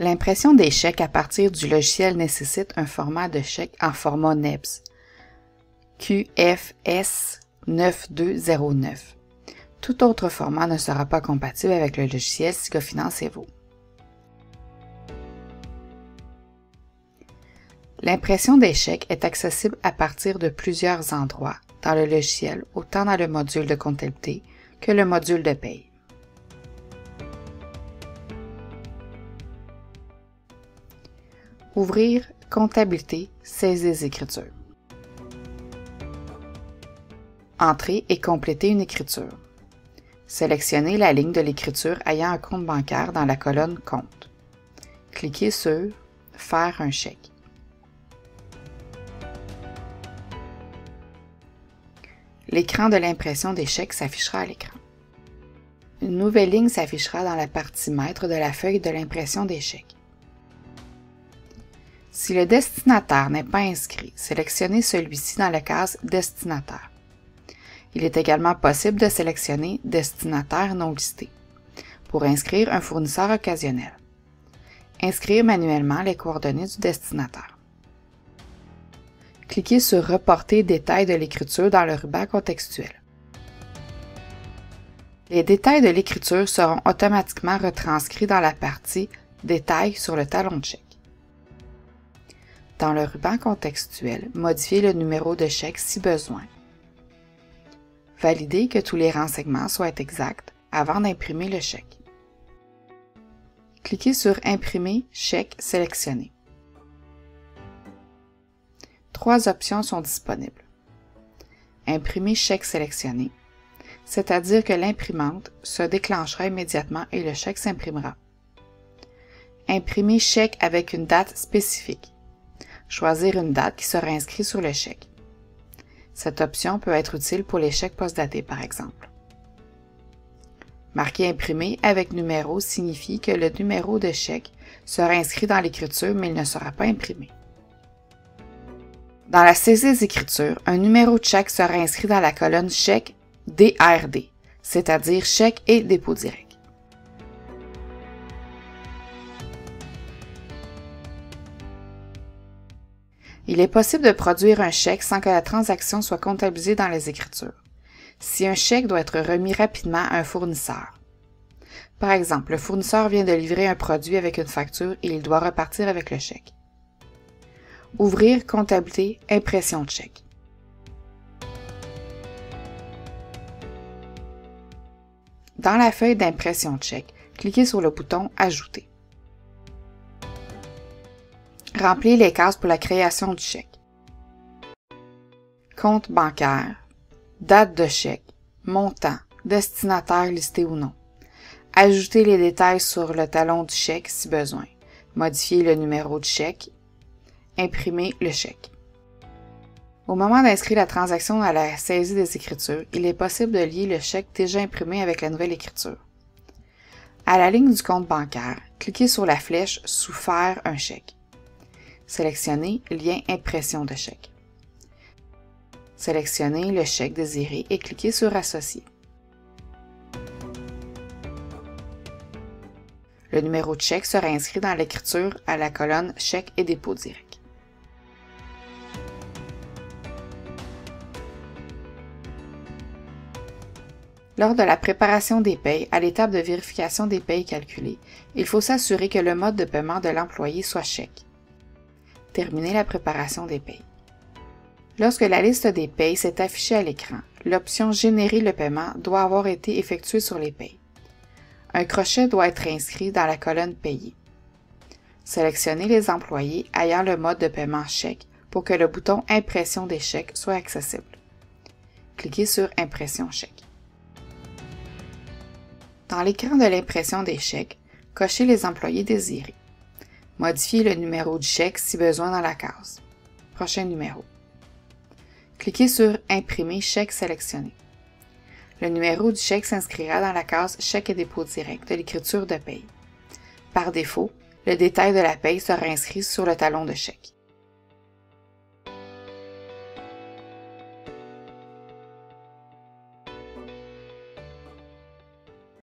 L'impression des chèques à partir du logiciel nécessite un format de chèque en format NEBS, QFS 9209. Tout autre format ne sera pas compatible avec le logiciel SIGAFinance Evo. L'impression des chèques est accessible à partir de plusieurs endroits dans le logiciel, autant dans le module de comptabilité que le module de paye. Ouvrir Comptabilité, saisie des écritures. Entrer et compléter une écriture. Sélectionnez la ligne de l'écriture ayant un compte bancaire dans la colonne Compte. Cliquez sur Faire un chèque. L'écran de l'impression des chèques s'affichera à l'écran. Une nouvelle ligne s'affichera dans la partie Maître de la feuille de l'impression des chèques. Si le destinataire n'est pas inscrit, sélectionnez celui-ci dans la case Destinataire. Il est également possible de sélectionner Destinataire non listé pour inscrire un fournisseur occasionnel. Inscrire manuellement les coordonnées du destinataire. Cliquez sur Reporter détails de l'écriture dans le ruban contextuel. Les détails de l'écriture seront automatiquement retranscrits dans la partie Détails sur le talon de chèque. Dans le ruban contextuel, modifiez le numéro de chèque si besoin. Validez que tous les renseignements soient exacts avant d'imprimer le chèque. Cliquez sur Imprimer chèque sélectionné. 3 options sont disponibles. Imprimer chèque sélectionné, c'est-à-dire que l'imprimante se déclenchera immédiatement et le chèque s'imprimera. Imprimer chèque avec une date spécifique. Choisir une date qui sera inscrite sur le chèque. Cette option peut être utile pour les chèques postdatés, par exemple. Marquer Imprimé avec numéro signifie que le numéro de chèque sera inscrit dans l'écriture, mais il ne sera pas imprimé. Dans la saisie des écritures, un numéro de chèque sera inscrit dans la colonne Chèque DRD, c'est-à-dire chèque et dépôt direct. Il est possible de produire un chèque sans que la transaction soit comptabilisée dans les écritures. Si un chèque doit être remis rapidement à un fournisseur. Par exemple, le fournisseur vient de livrer un produit avec une facture et il doit repartir avec le chèque. Ouvrir Comptabilité, impression de chèque. Dans la feuille d'impression de chèque, cliquez sur le bouton Ajouter. Remplis les cases pour la création du chèque. Compte bancaire, date de chèque, montant, destinataire listé ou non. Ajoutez les détails sur le talon du chèque si besoin. Modifier le numéro de chèque. Imprimer le chèque. Au moment d'inscrire la transaction à la saisie des écritures, il est possible de lier le chèque déjà imprimé avec la nouvelle écriture. À la ligne du compte bancaire, cliquez sur la flèche sous Faire un chèque. Sélectionnez Lien impression de chèque. Sélectionnez le chèque désiré et cliquez sur Associer. Le numéro de chèque sera inscrit dans l'écriture à la colonne Chèque et dépôt direct. Lors de la préparation des payes, à l'étape de vérification des payes calculées, il faut s'assurer que le mode de paiement de l'employé soit chèque. Terminer la préparation des payes. Lorsque la liste des payes s'est affichée à l'écran, l'option Générer le paiement doit avoir été effectuée sur les payes. Un crochet doit être inscrit dans la colonne Payer. Sélectionnez les employés ayant le mode de paiement chèque pour que le bouton Impression des chèques soit accessible. Cliquez sur Impression chèque. Dans l'écran de l'impression des chèques, cochez les employés désirés. Modifiez le numéro du chèque si besoin dans la case. Prochain numéro. Cliquez sur Imprimer chèque sélectionné. Le numéro du chèque s'inscrira dans la case Chèque et dépôt direct de l'écriture de paye. Par défaut, le détail de la paye sera inscrit sur le talon de chèque.